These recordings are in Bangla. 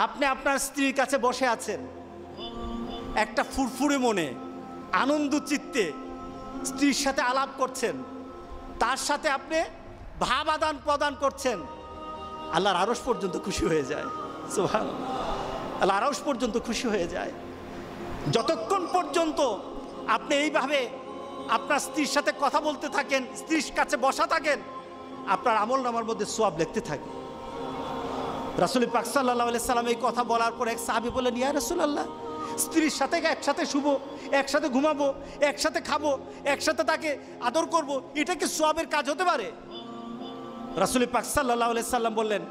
আপনি আপনার স্ত্রীর কাছে বসে আছেন, একটা ফুরফুরে মনে, আনন্দ চিত্তে স্ত্রীর সাথে আলাপ করছেন, তার সাথে আপনি ভাব আদান প্রদান করছেন, আল্লাহর আরশ পর্যন্ত খুশি হয়ে যায়। সুবহানাল্লাহ, আল্লাহর আরশ পর্যন্ত খুশি হয়ে যায়। যতক্ষণ পর্যন্ত আপনি এইভাবে আপনার স্ত্রীর সাথে কথা বলতে থাকেন, স্ত্রীর কাছে বসা থাকেন, আপনার আমলনামার মধ্যে সওয়াব লিখতে থাকে। রাসূল পাক সাল্লাল্লাহু আলাইহি সাল্লাম এই কথা বলার পর এক সাহাবী বললেন, ইয়া রাসূলুল্লাহ, স্ত্রীর সাথে একসাথে শুবো, একসাথে ঘুমাবো, একসাথে খাবো, একসাথে তাকে আদর করব, এটা কি সওয়াবের কাজ হতে পারে? রাসূল পাক সাল্লাল্লাহু আলাইহি সাল্লাম বললেন,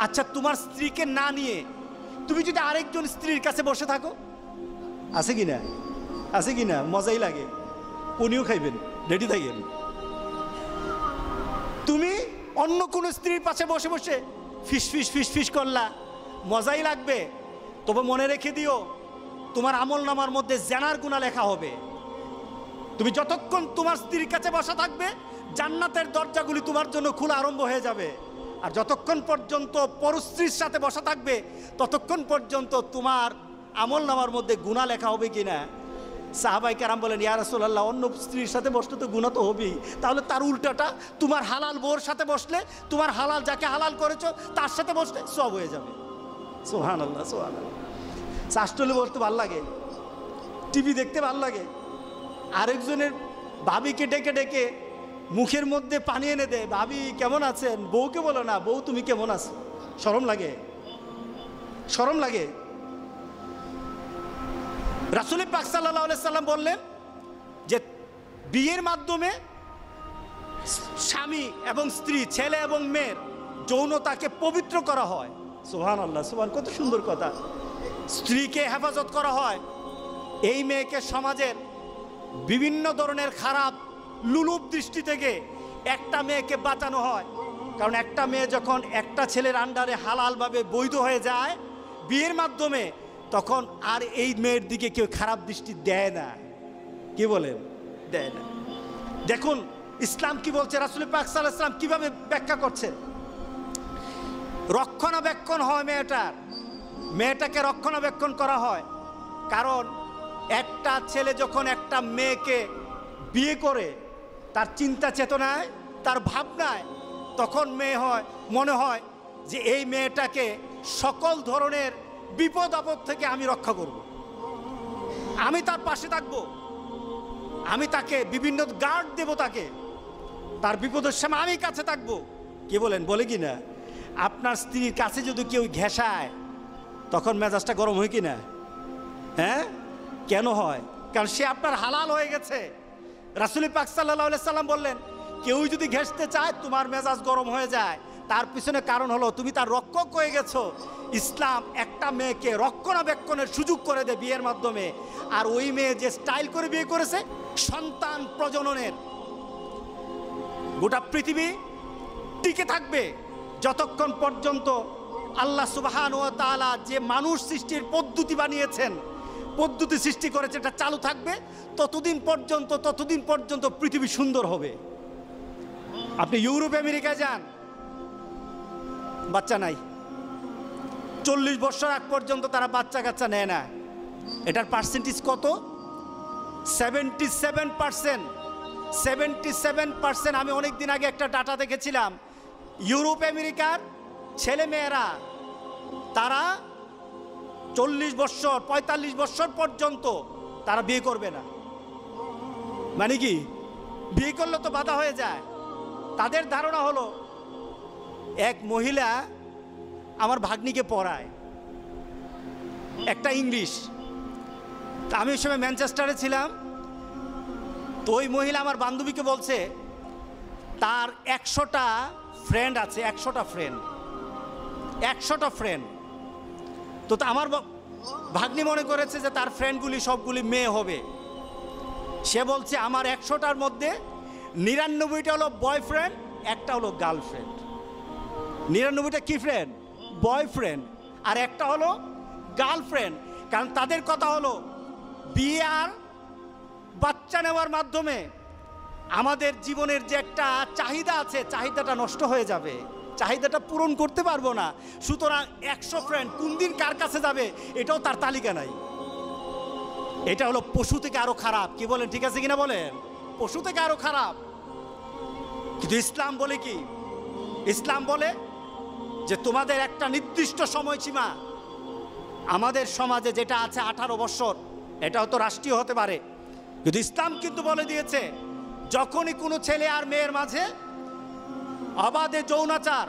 আচ্ছা তোমার স্ত্রীকে না নিয়ে তুমি যদি আরেকজন স্ত্রীর কাছে বসে থাকো, আছে কি না? আছে কি না? মজাই লাগে, পনিও খাইবেন, রেডি থাকেন। তুমি অন্য কোনো স্ত্রীর পাশে বসে বসে ফিস ফিস ফিস ফিস করলা, মজাই লাগবে, তবে মনে রেখে দিও তোমার আমলনামার মধ্যে জেনার গুনাহ লেখা হবে। তুমি যতক্ষণ তোমার স্ত্রীর কাছে বসা থাকবে, জান্নাতের দরজাগুলি তোমার জন্য খোলা আরম্ভ হয়ে যাবে। আর যতক্ষণ পর্যন্ত পরস্ত্রীর সাথে বসা থাকবে, ততক্ষণ পর্যন্ত তোমার আমলনামার মধ্যে গুনাহ লেখা হবে কিনা। সাহাবায়ে কেরাম বলেন, ইয়া রাসূলুল্লাহ, অন্য স্ত্রীর সাথে বসলে তো গুনাহ তো হবেই, তাহলে তার উল্টাটা তোমার হালাল বউর সাথে বসলে, তোমার হালাল যাকে হালাল করেছো তার সাথে বসলে সওয়াব হয়ে যাবে। সুবহানাল্লাহ, সুবহানাল্লাহ। চাষটলে বসতে ভাল লাগে, টিভি দেখতে ভাল লাগে, আরেকজনের ভাবিকে ডেকে ডেকে মুখের মধ্যে পানি এনে দেয়, ভাবি কেমন আছেন, বউকে বলো না, বউ তুমি কেমন আছো, শরম লাগে, শরম লাগে। রাসূল পাক সাল্লাল্লাহু আলাইহি সাল্লাম বললেন যে বিয়ের মাধ্যমে স্বামী এবং স্ত্রী, ছেলে এবং মেয়ের যৌনতাকে পবিত্র করা হয়। সুবহানাল্লাহ, সুবহান, কত সুন্দর কথা। স্ত্রীকে হেফাজত করা হয়, এই মেয়েকে সমাজের বিভিন্ন ধরনের খারাপ লুলুপ দৃষ্টি থেকে একটা মেয়েকে বাঁচানো হয়। কারণ একটা মেয়ে যখন একটা ছেলের আন্ডারে হালালভাবে বৈধ হয়ে যায় বিয়ের মাধ্যমে, তখন আর এই মেয়ের দিকে কেউ খারাপ দৃষ্টি দেয় না। কি বলেন? দেয় না। দেখুন ইসলাম কি বলছে, রাসূল পাক সাল্লাল্লাহু আলাইহি ওয়াসাল্লাম কিভাবে ব্যাখ্যা করছে। রক্ষণাবেক্ষণ হয় মেয়েটাকে রক্ষণাবেক্ষণ করা হয়। কারণ একটা ছেলে যখন একটা মেয়েকে বিয়ে করে, তার চিন্তা চেতনায়, তার ভাবনায়, তখন মনে হয় যে এই মেয়েটাকে সকল ধরনের বিপদ আপদ থেকে আমি রক্ষা করব, আমি তার পাশে থাকব, আমি তাকে বিভিন্ন গার্ড দেব, তাকে তার বিপদের সময় আমি কাছে থাকব। কি বলেন? বলে কি না? আপনার স্ত্রীর কাছে যদি কেউ ঘেঁষায়, তখন মেজাজটা গরম হয় কি না? হ্যাঁ, কেন হয়? কারণ সে আপনার হালাল হয়ে গেছে। রাসূল পাক সাল্লাল্লাহু আলাইহি সাল্লাম বললেন, কেউ যদি ঘেঁষতে চায় তোমার মেজাজ গরম হয়ে যায়, তার পিছনে কারণ হলো তুমি তার রক্ষক হয়ে গেছো। ইসলাম একটা মেয়েকে রক্ষণাবেক্ষণের সুযোগ করে দেয় বিয়ের মাধ্যমে। আর ওই মেয়ে যে স্টাইল করে বিয়ে করেছে, সন্তান প্রজননের গোটা পৃথিবী টিকে থাকবে যতক্ষণ পর্যন্ত আল্লাহ সুবহানাহু ওয়া তাআলা যে মানুষ সৃষ্টির পদ্ধতি বানিয়েছেন, পদ্ধতি সৃষ্টি করেছে, এটা চালু থাকবে ততদিন পর্যন্ত পৃথিবী সুন্দর হবে। আপনি ইউরোপ আমেরিকায় যান, বাচ্চা নাই, 40 বছর আগ পর্যন্ত তারা বাচ্চা কাচ্চা নেয় না। এটার পার্সেন্টেজ কত? 77%। 77%। আমি অনেক দিন আগে একটা ডাটা দেখেছিলাম, ইউরোপ আমেরিকার ছেলে মেয়েরা তারা 40 বছর 45 বছর পর্যন্ত তারা বিয়ে করবে না। মানে কি? বিয়ে করলে তো বাধা হয়ে যায়। তাদের ধারণা হলো, এক মহিলা আমার ভাগ্নিকে পড়ায় একটা ইংলিশ, তা আমি ওই সময় ম্যানচেস্টারে ছিলাম। তো ওই মহিলা আমার বান্ধবীকে বলছে তার 100টা ফ্রেন্ড আছে, 100টা ফ্রেন্ড। তো আমার ভাগ্নি মনে করেছে যে তার ফ্রেন্ডগুলি সবগুলি মেয়ে হবে। সে বলছে আমার 100টার মধ্যে 99টা হলো বয়ফ্রেন্ড, একটা হলো গার্লফ্রেন্ড। 99টা কি ফ্রেন্ড? বয়ফ্রেন্ড, আর একটা হলো গার্লফ্রেন্ড। কারণ তাদের কথা হলো বিয়ে আর বাচ্চা নেওয়ার মাধ্যমে আমাদের জীবনের যে একটা চাহিদা আছে, চাহিদাটা নষ্ট হয়ে যাবে। চাহিদাটা পূরণ করতে পারবো না। সুতরাং 100 ফ্রেন্ড কোন দিন কার কাছে যাবে এটাও তার তালিকা নাই। এটা হলো পশু থেকে আরো খারাপ। কি বলেন, ঠিক আছে কিনা বলেন? পশু থেকে আরো খারাপ। কিন্তু ইসলাম বলে কি? ইসলাম বলে যে তোমাদের একটা নির্দিষ্ট সময়সীমা, আমাদের সমাজে যেটা আছে 18 বছর, এটাও তো রাষ্ট্রীয় হতে পারে, কিন্তু ইসলাম কিন্তু বলে দিয়েছে যখনই কোনো ছেলে আর মেয়ের মাঝে অবাধে যৌনাচার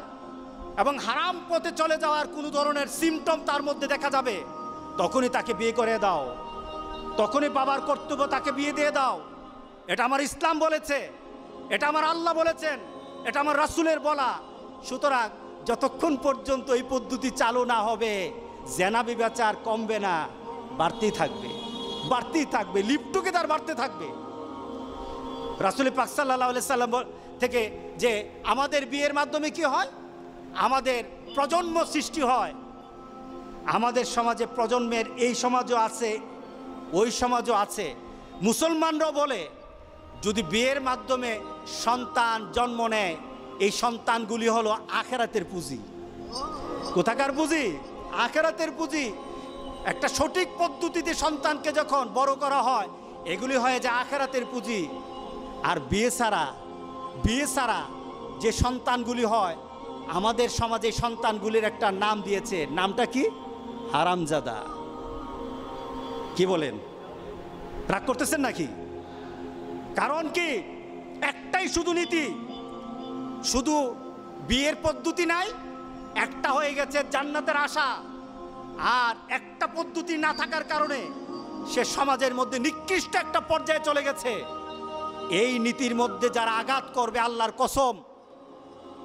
এবং হারাম পথে চলে যাওয়ার কোনো ধরনের সিমটম তার মধ্যে দেখা যাবে, তখনই তাকে বিয়ে করে দাও, তখনই বাবার কর্তব্য তাকে বিয়ে দিয়ে দাও। এটা আমার ইসলাম বলেছে, এটা আমার আল্লাহ বলেছেন, এটা আমার রাসূলের বলা। সুতরাং যতক্ষণ পর্যন্ত এই পদ্ধতি চালু না হবে জেনা ব্যভিচার কমবে না, বাড়তেই থাকবে, বাড়তেই থাকবে, লিভ টুগেদার বাড়তে থাকবে। রাসূল পাক সাল্লাল্লাহু আলাইহি সাল্লাম থেকে যে আমাদের বিয়ের মাধ্যমে কি হয়, আমাদের প্রজন্ম সৃষ্টি হয়। আমাদের সমাজে প্রজন্মের এই সমাজও আছে, ওই সমাজও আছে। মুসলমানরাও বলে যদি বিয়ের মাধ্যমে সন্তান জন্ম নেয়, এই সন্তানগুলি হলো আখিরাতের পুঁজি। কোথাকার পুঁজি? আখিরাতের পুঁজি। একটা সঠিক পদ্ধতিতে সন্তানকে যখন বড় করা হয়, এগুলি হয় যে আখিরাতের পুঁজি। আর বিয়ে ছাড়া যে সন্তানগুলি হয়, আমাদের সমাজে সন্তানগুলির একটা নাম দিয়েছে, নামটা কি? হারামজাদা। কি বলেন, রাগ করতেছেন নাকি? কারণ কি? একটাই শুধু নীতি, শুধু বিয়ের পদ্ধতি নাই, একটা হয়ে গেছে জান্নাতের আশা। আর একটা পদ্ধতি না থাকার কারণে সে সমাজের মধ্যে নিকৃষ্ট একটা পর্যায়ে চলে গেছে। এই নীতির মধ্যে যারা আঘাত করবে, আল্লাহর কসম,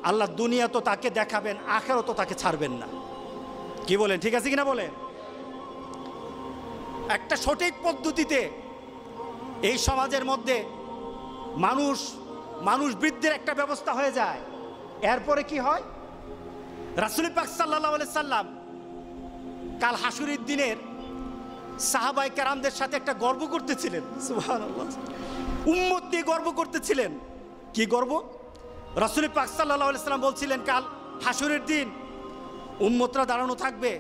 আল্লাহ দুনিয়া তো তাকে দেখাবেন, আখেরাত তো তাকে ছাড়বেন না। কি বলেন, ঠিক আছে কিনা বলেন? একটা সঠিক পদ্ধতিতে এই সমাজের মধ্যে মানুষ বৃদ্ধির একটা ব্যবস্থা হয়ে যায়। এরপরে কি হয়? রাসূল পাক সাল্লাল্লাহু আলাইহি সাল্লাম কাল হাসুরের দিনের সাহাবায়ে কেরামদের সাথে একটা গর্ব করতেছিলেন। সুবহানাল্লাহ, উম্মত নিয়ে গর্ব করতেছিলেন। কি গর্ব? রাসূল পাক সাল্লাল্লাহু আলাইহি সাল্লাম বলছিলেন কাল হাসুরের দিন উম্মতরা দাঁড়ানো থাকবে,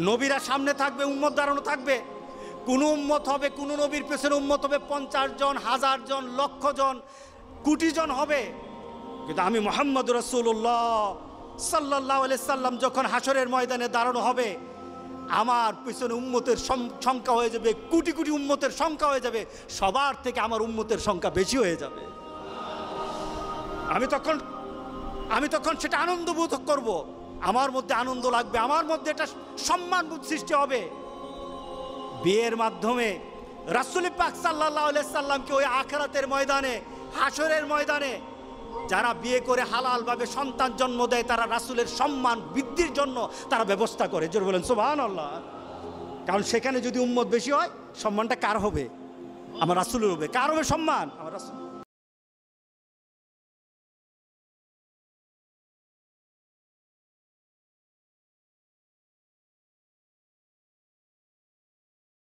নবীরা সামনে থাকবে, উম্মত দাঁড়ানো থাকবে। কোন উম্মত হবে, কোন নবীর পেছনে উম্মত হবে 50 জন, 1000 জন, লক্ষ জন, কোটি জন হবে। কিন্তু আমি মুহাম্মদ রাসূলুল্লাহ সাল্লাল্লাহু আলাইহি সাল্লাম যখন হাসরের ময়দানে দাঁড়ানো হবে, আমার পিছনে উম্মতের সংখ্যা হয়ে যাবে কোটি কোটি, উম্মতের সংখ্যা হয়ে যাবে সবার থেকে আমার উম্মতের সংখ্যা বেশি হয়ে যাবে। আমি তখন সেটা আনন্দ বোধ করব, আমার মধ্যে আনন্দ লাগবে, আমার মধ্যে একটা সম্মান বোধ সৃষ্টি হবে। বিয়ের মাধ্যমে রাসূল পাক সাল্লাল্লাহু আলাইহি সাল্লামকে ওই আখিরাতের ময়দানে, হাসরের ময়দানে যারা বিয়ে করে হালালভাবে সন্তান জন্ম দেয়, তারা রাসূলের সম্মান বৃদ্ধির জন্য তারা ব্যবস্থা করে। জোরে বলেন সুবহানাল্লাহ। কারণ সেখানে যদি উম্মত বেশি হয়, সম্মানটা কার হবে? আমার রাসূলের হবে। কার হবে সম্মান? আমার